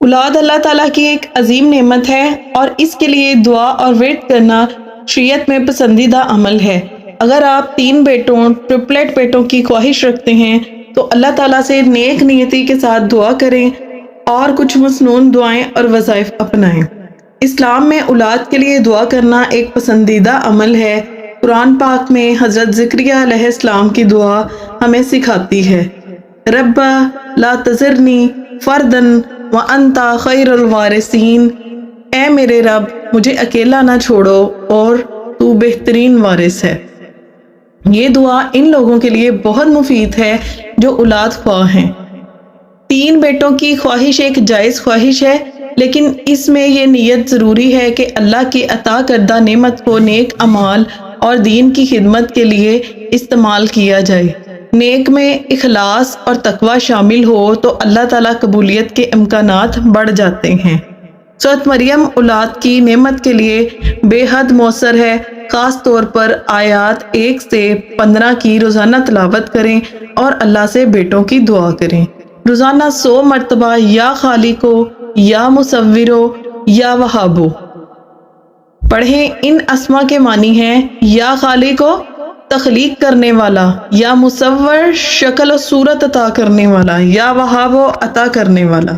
اولاد اللہ تعالیٰ کی ایک عظیم نعمت ہے اور اس کے لیے دعا اور ورد کرنا شریعت میں پسندیدہ عمل ہے۔ اگر آپ 3 بیٹوں ٹرپلیٹ بیٹوں کی خواہش رکھتے ہیں تو اللہ تعالیٰ سے نیک نیتی کے ساتھ دعا کریں اور کچھ مسنون دعائیں اور وظائف اپنائیں۔ اسلام میں اولاد کے لیے دعا کرنا ایک پسندیدہ عمل ہے۔ قرآن پاک میں حضرت زکریا علیہ السلام کی دعا ہمیں سکھاتی ہے، رب لا تذرنی فردن وانت خیر الوارثین، اے میرے رب مجھے اکیلا نہ چھوڑو اور تو بہترین وارث ہے۔ یہ دعا ان لوگوں کے لیے بہت مفید ہے جو اولاد خواہ ہیں۔ 3 بیٹوں کی خواہش ایک جائز خواہش ہے، لیکن اس میں یہ نیت ضروری ہے کہ اللہ کی عطا کردہ نعمت کو نیک اعمال اور دین کی خدمت کے لیے استعمال کیا جائے۔ نیک میں اخلاص اور تقوی شامل ہو تو اللہ تعالیٰ قبولیت کے امکانات بڑھ جاتے ہیں۔ سورۃ مریم اولاد کی نعمت کے لیے بے حد مؤثر ہے، خاص طور پر آیات 1 سے 15 کی روزانہ تلاوت کریں اور اللہ سے بیٹوں کی دعا کریں۔ روزانہ 100 مرتبہ یا خالقو یا مصورو یا وہابو پڑھیں۔ ان اسما کے معنی ہیں یا خالقو تخلیق کرنے والا، یا مصور شکل و صورت عطا کرنے والا، یا وہابو عطا کرنے والا۔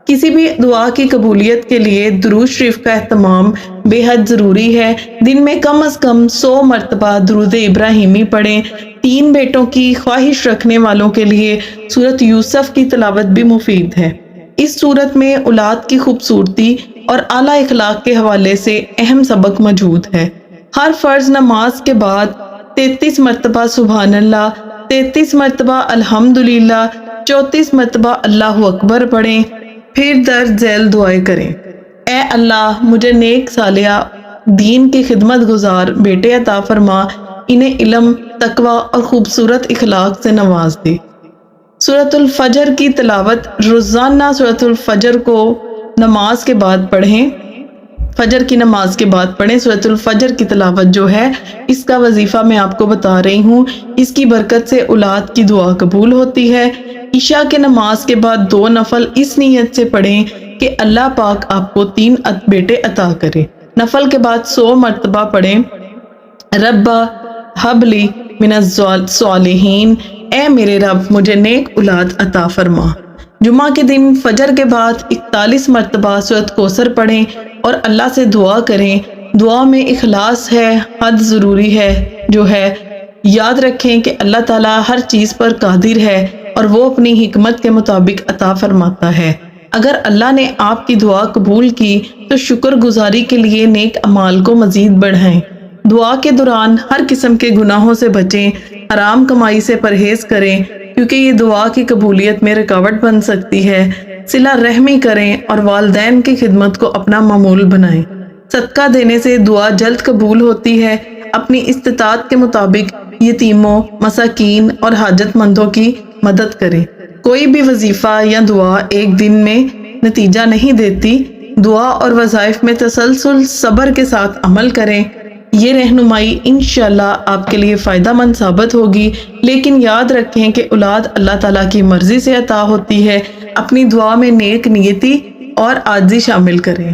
کسی بھی دعا کی قبولیت کے لیے درود شریف کا اہتمام بے حد ضروری ہے۔ دن میں کم از کم 100 مرتبہ درود ابراہیمی پڑھیں۔ 3 بیٹوں کی خواہش رکھنے والوں کے لیے سورۃ یوسف کی تلاوت بھی مفید ہے۔ اس سورت میں اولاد کی خوبصورتی اور اعلیٰ اخلاق کے حوالے سے اہم سبق موجود ہے۔ ہر فرض نماز کے بعد 33 مرتبہ سبحان اللہ، 33 مرتبہ الحمدللہ، 34 مرتبہ اللہ اکبر پڑھیں، پھر درج ذیل دعائیں کریں۔ اے اللہ مجھے نیک صالحہ دین کی خدمت گزار بیٹے عطا فرما، انہیں علم، تقوی اور خوبصورت اخلاق سے نواز دے۔ سورۃ الفجر کی تلاوت روزانہ سورۃ الفجر کو نماز کے بعد پڑھیں، فجر کی نماز کے بعد پڑھیں۔ سورۃ الفجر کی تلاوت جو ہے اس کا وظیفہ میں آپ کو بتا رہی ہوں، اس کی برکت سے اولاد کی دعا قبول ہوتی ہے۔ عشاء کے نماز کے بعد 2 نفل اس نیت سے پڑھیں کہ اللہ پاک آپ کو 3 بیٹے عطا کرے۔ نفل کے بعد 100 مرتبہ پڑھیں، رب ہب لی من الصالحین، اے میرے رب مجھے نیک اولاد عطا فرما۔ جمعہ کے دن فجر کے بعد 41 مرتبہ سورۃ کوثر پڑھیں اور اللہ سے دعا کریں۔ دعا میں اخلاص ہے، حد ضروری ہے جو ہے۔ یاد رکھیں کہ اللہ تعالیٰ ہر چیز پر قادر ہے اور وہ اپنی حکمت کے مطابق عطا فرماتا ہے۔ اگر اللہ نے آپ کی دعا قبول کی تو شکر گزاری کے لیے نیک اعمال کو مزید بڑھائیں۔ دعا کے دوران ہر قسم کے گناہوں سے بچیں، حرام کمائی سے پرہیز کریں کیونکہ یہ دعا کی قبولیت میں رکاوٹ بن سکتی ہے۔ صلہ رحمی کریں اور والدین کی خدمت کو اپنا معمول بنائیں۔ صدقہ دینے سے دعا جلد قبول ہوتی ہے۔ اپنی استطاعت کے مطابق یتیموں، مساکین اور حاجت مندوں کی مدد کریں۔ کوئی بھی وظیفہ یا دعا ایک دن میں نتیجہ نہیں دیتی۔ دعا اور وظائف میں تسلسل صبر کے ساتھ عمل کریں۔ یہ رہنمائی انشاءاللہ آپ کے لیے فائدہ مند ثابت ہوگی، لیکن یاد رکھیں کہ اولاد اللہ تعالیٰ کی مرضی سے عطا ہوتی ہے۔ اپنی دعا میں نیک نیتی اور عاجزی شامل کریں۔